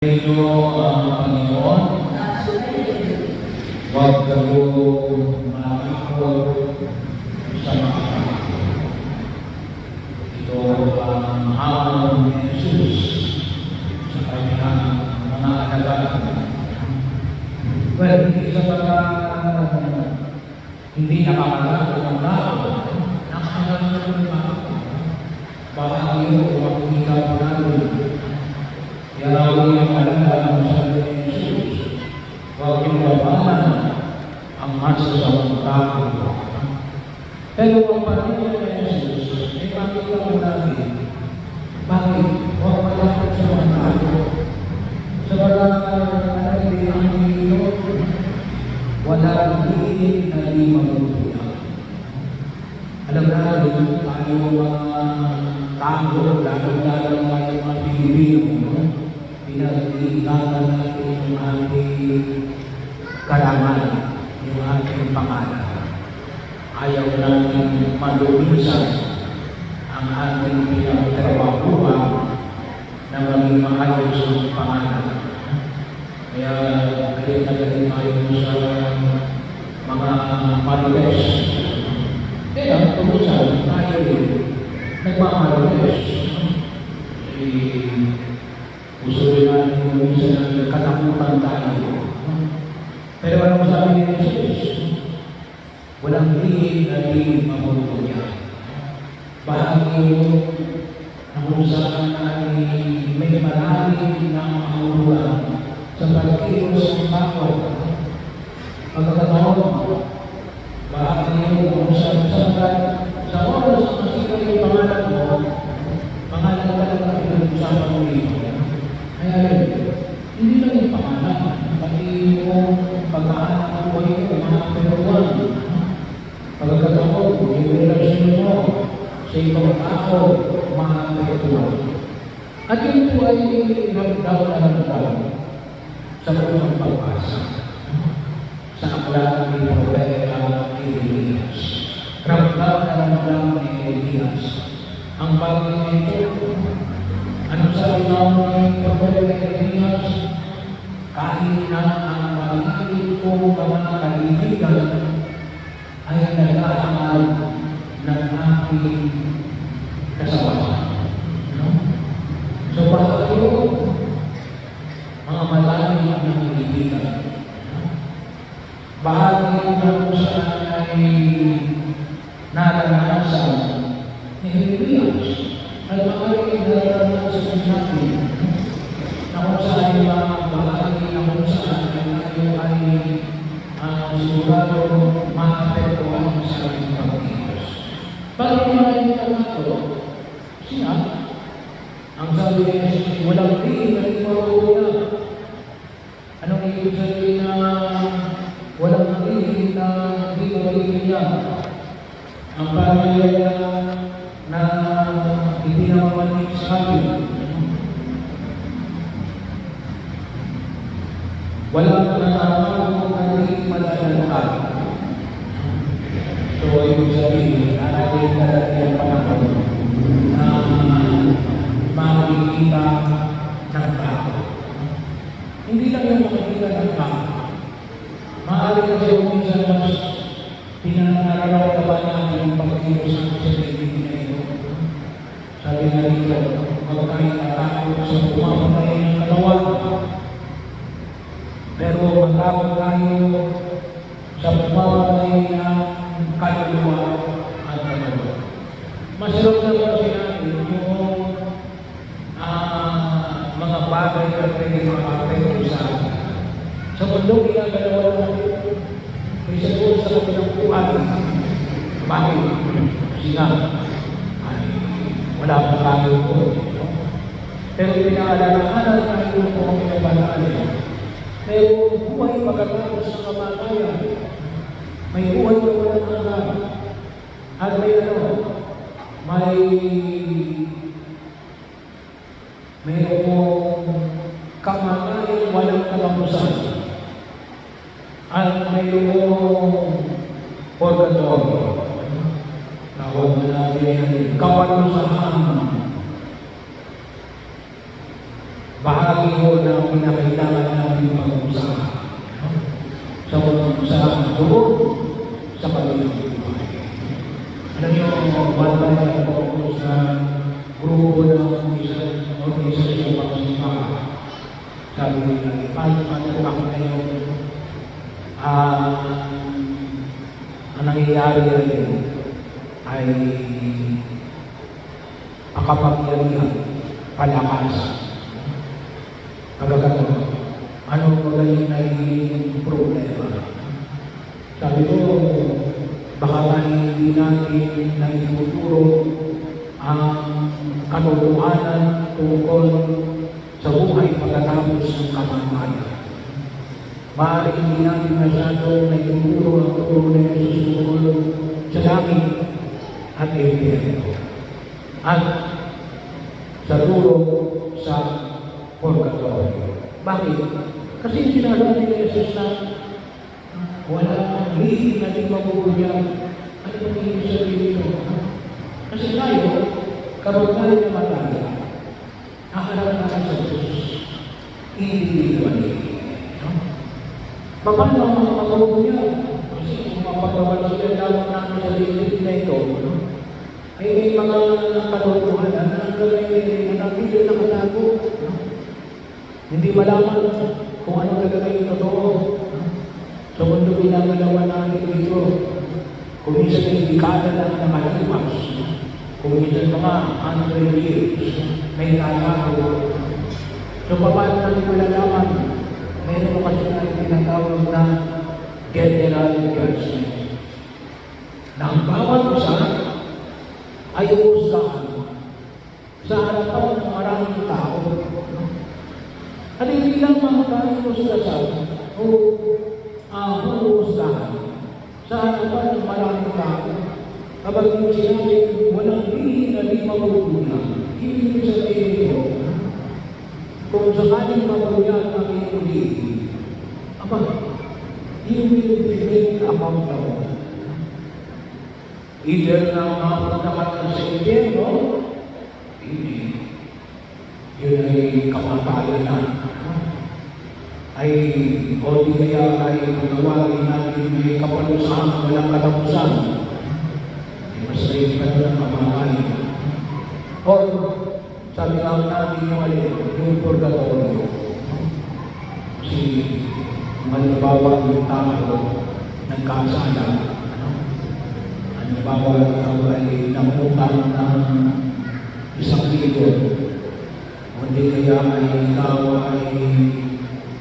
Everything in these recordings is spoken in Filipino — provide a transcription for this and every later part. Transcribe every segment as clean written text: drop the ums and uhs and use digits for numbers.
Inyo ang Panginoon, huwag kayo matakot sa mga tao. Ito ang hamon ni Jesus sa kanyang mga alaga. Well, hindi hindi nakakalagot ang tao, nakakalagot ang tao. Baka iyo ang ikaw natin. Yarawin ang alaga ng sabi ni Jesus, huwag yung labanan ang masasamang tao. Pero ang pamilya ni Jesus, ay makita mo natin, bakit? Huwag malapit sa mga tao. Sa mga nanaglihan ni Lord, walang hihin na di magutulak. Alam natin, tayo mga tao, lalo-lalo tayo mga Pilipino, pinag-iingatan natin yung ating karangan, yung ating pangalan. Ayaw natin malumisan ang ating pinagtrabahuan na maging maayos ang pangalan. Kaya galit na galit tayo sa mga marites. Kaya tumusan tayo rin nagmamarites. Gusto rin natin minsan ng katakutan tayo. Pero anong sabi ni Jesus? Walang liit na di mamuto niya. Bahagi mo na kung saan ay may malalim na makahulugan sa pagkilos ng bawat pagkakataon. Bahagi mo kung saan sa oras na masika yung pangalan mo, pangalan ka lang na pinag-usapan mo rin. Kaya hindi lang yung pangalan, pati yung pagkahanap ng buhay mo, mga peruan, pagkakataon, yung relasyon mo sa ibang tao, mga peruan. At yun po ay nagdaw sa unang pagbasa sa aklat ni Propeta Elias. Ramdam na ramdam ni Elias ang bagay na ito. Anong sabi naman ng Propeta Elias? Kahit na ang pag-ibig ko mga kaibigan ay nag-aaral ng aking kasawasan. So, bakit yun? Mga malalim ng kaibigan. Bahagi na kung saan ay naranasan ni Elias. At maaaring naranasan natin na kung saan yung mga bahagi na kung saan tayo ay sigurado maapektuhan sa ating pag-ibig. Bakit naman ito nato? Siya, ang sabi ni Jesus, walang rin na imaruna. Anong ibig sabihin na walang rin na di magiging niya? Ang pamilya na itinamanik sa atin. Walang natawag na hindi malalangkad. So, ibig sabihin, natin ang panahon na makikita ng tao. Hindi lang yung makikita ng tao. Maaari kasi yung minsan mas pinanararamdaman natin yung pagkilos sa pagkilos na ito. Sabi nga rito, huwag kayo natakot sa pumamatay ng katawan. Pero matakot tayo sa pumamatay ng kaluluwa at kaluluwa. Masarap na ba sinabi yung mga bagay na pwede makapagpapay sa atin. Sa mundo, ginagalawa natin. May sagot sa pinagpuan. Bakit? Kasi nga, wala pa tayo po. Pero pinaalalahanan tayo po ang pinabalaan. Pero buhay pagkatapos ng kamatayan. May buhay na walang hanggan. At mayroong kamatayan walang katapusan. At mayroong purgatorio. Tawag na natin yan, kapalusahan. bahagi ho na pinakailangan natin pag-usapan. So, sa dugo, sa pag-ibig. Alam niyo, balik po ako sa grupo ng isang organisasyon pag-usapan. Sabi nila, paano po ako ngayon? Ang nangyayari ay pakapagyarihan, palakasan. Kagagawa, ano magaling na yung problema? Sabi ko, baka hindi natin na ituturo ang katotohanan tungkol sa buhay pagkatapos ng kamatayan. Maaari hindi natin masyado na ituturo ang turo na Jesus tungkol sa langit at impyerno. At sa turo sa purgatorio. Bakit? Kasi sinasabi ni Jesus na wala lihim na di mabubunyag. Ano ba ibig sabihin nito? Kasi tayo, kapag tayo namatay, nakaharap na sa Diyos. Individually. Paano ang mga mabubunyag? Kasi kung mapagbabalas sila lamang namin sa lihim na ito, ay may mga katotohanan na nanapili na katago. Hindi malaman kung ano talaga yung totoo. Sa mundo ginagalawan natin dito, kung minsan may dekada lang na malimas, kung minsan mga 100 years, may tatago. So, paano natin malalaman? Meron mo kasi na tinatawag na general judgment. Na ang bawat isa ay uusgahan sa harapan ng maraming tao. At hindi lang mga tayo uusgahan o uusgahan sa harapan ng maraming tao. Kapag yung sinabi, walang hindi na di mabubunyag. Ibig sabihin ito, kung sakaling mabunyag ang iyong hindi, you will be made accountable. Either na mapuntakan sa impyerno, hindi. Yun ay kamatayan na. Ay, o di kaya ay magawagin natin may kapalusahan, walang katapusan. Ay, mas rin ka na kamatayan. Or, sabi lang natin yung purgatorio. Kasi, malibawa yung tao nagkasala. Halimbawa, ikaw ay namutang ng isang milyon. O hindi kaya ay ikaw ay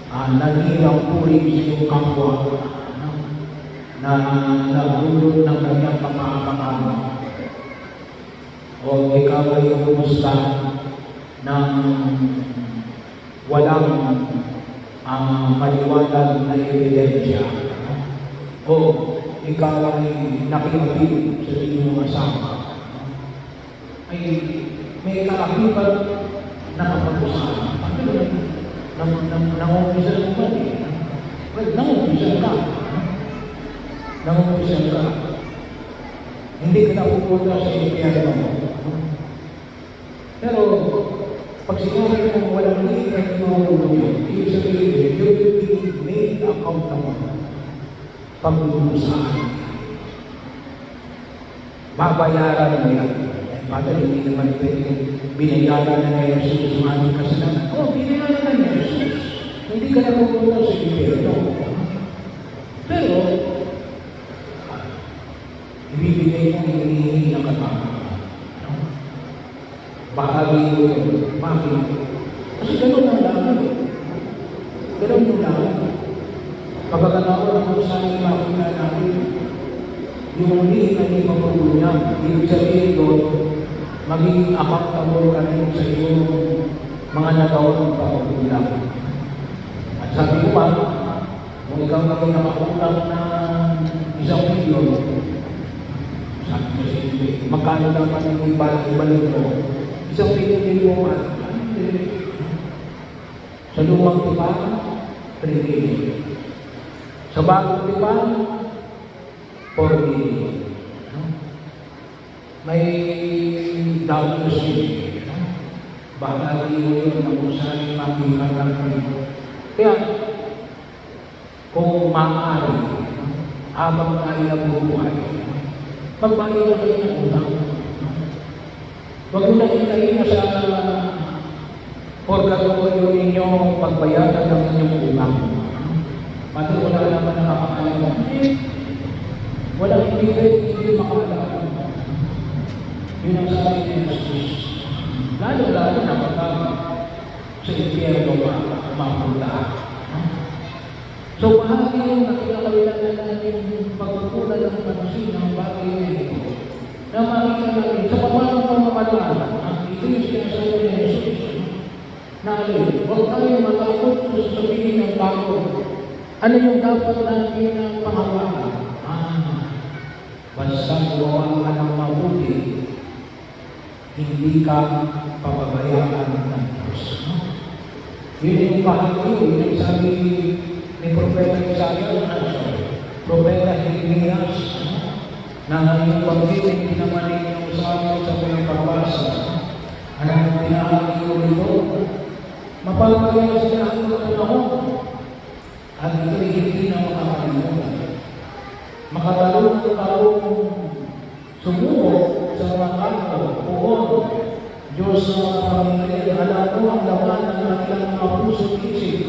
nanirang puri sa iyong kapwa na nagulot ng kanyang pangakaman. O ikaw ay kumusta ng walang maliwanag na ebidensya. O ikaw ay nakilapit sa iyong asama. Ay may kaakibat na kapag-usahan. Nangungisan mo ba? Nangungisan ka. Nangungisan ka. Hindi ka napupunta sa impyerno mo. Pero, pag sinabi mo walang hindi ka mahuhulog, ibig sabihin, you will be made accountable. Pag-usahan. Babayaran mo yan. Padre, hindi naman binayaran na ngayon sa susunod kasalanan. Binayaran na ngayon. Hindi ka na pupunta sa impyerno. Pero, ibibigay mo yung hinihingi ng katama. Bahagi mo yun. Bakit? Kasi gano'n ang laman. Gano'n yung laman. Pagkakataon ang kung saan yung makina natin, yung hindi na yung mapupunyan. Ibig sabihin doon, magiging accountable ka rin sa iyong mga nagawang pagkukulang. At sabi ko pa, kung ikaw maging nakakulang na 1 milyon, sabi ko sa inyo, magkano naman yung ibalik mo? 1 milyon mo man. Sa lumang tipa, 3 million. Sa bagong tipa, 4 million. May doubtless bahagi mo yun na kung saan makikita kayo. Kaya, kung maaari, habang tayo nabubuhay, magbayad na kayo ng utang. Huwag mo na hintayin na sa purgatorio ninyo pagbayaran ng inyong utang. Pati wala naman nakakaalam. Walang hindi makaalam. Yun ang sabi ni Jesus. Lalo-lalo na kapag sa impyerno mapunta. So, bahagi yung nakikakalilan natin yung pagkukulan ng pansin ng bagay na ito. Na makikita natin sa pamanang pamamalaan, ito yung sinasabi ni Jesus. Na huwag tayo matakot sa sasabihin ng bago. Ano yung dapat natin ng pangawalan? Basta gawa ka ng mabuti, hindi ka pababayaan ng Diyos. Yun yung bahagi, yun yung sabi ni Propeta Isaiah, Propeta Jeremias, na yung pag-ibig naman ninyo sa amin sa pinapabasa, ang pinahagi ko nito, mapapagaya sa lahat ng panahon, at ito'y hindi na makakalimutan. Makatalong taong sumubok sa mga tao, poon, Diyos na mga pamilya, alam mo ang laman ng kanilang mga puso at isip.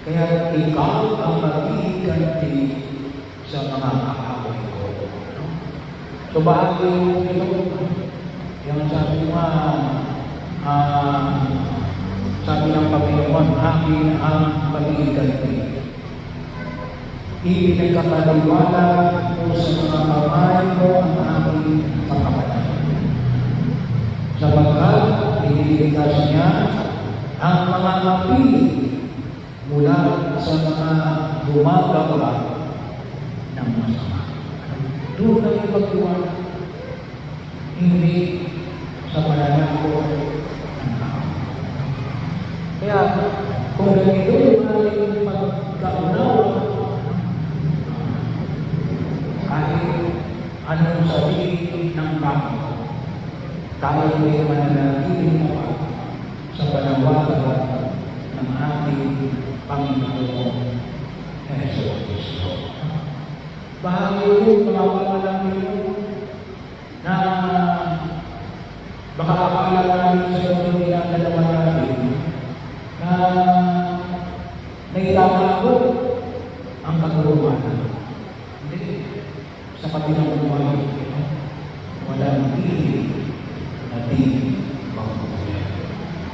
Kaya ikaw ang mag-iiganti sa mga kaaway ko. So bahagi ito, yung sabi nga, sabi ng Panginoon, akin ang mag-iiganti. Ipinagkakaliwala ko sa mga kamay ko ang aking pagkamatay. Sapagkat iniligtas niya ang mga napili mula sa mga gumagawa ng masama. Doon na yung pagkiwala. Hindi sa pananako ng tao. Kaya, kung ganito yung ating pagkaunawa, kahit anong sabihin ng tao, tayo ay mananatiling naman sa panawagan ng ating Panginoon Jesucristo. Bahagi yung panawagan namin na baka akala namin sa mga ginagalawa natin na naitama ko ang kaguluhan. Hindi. Sa pati ng buhay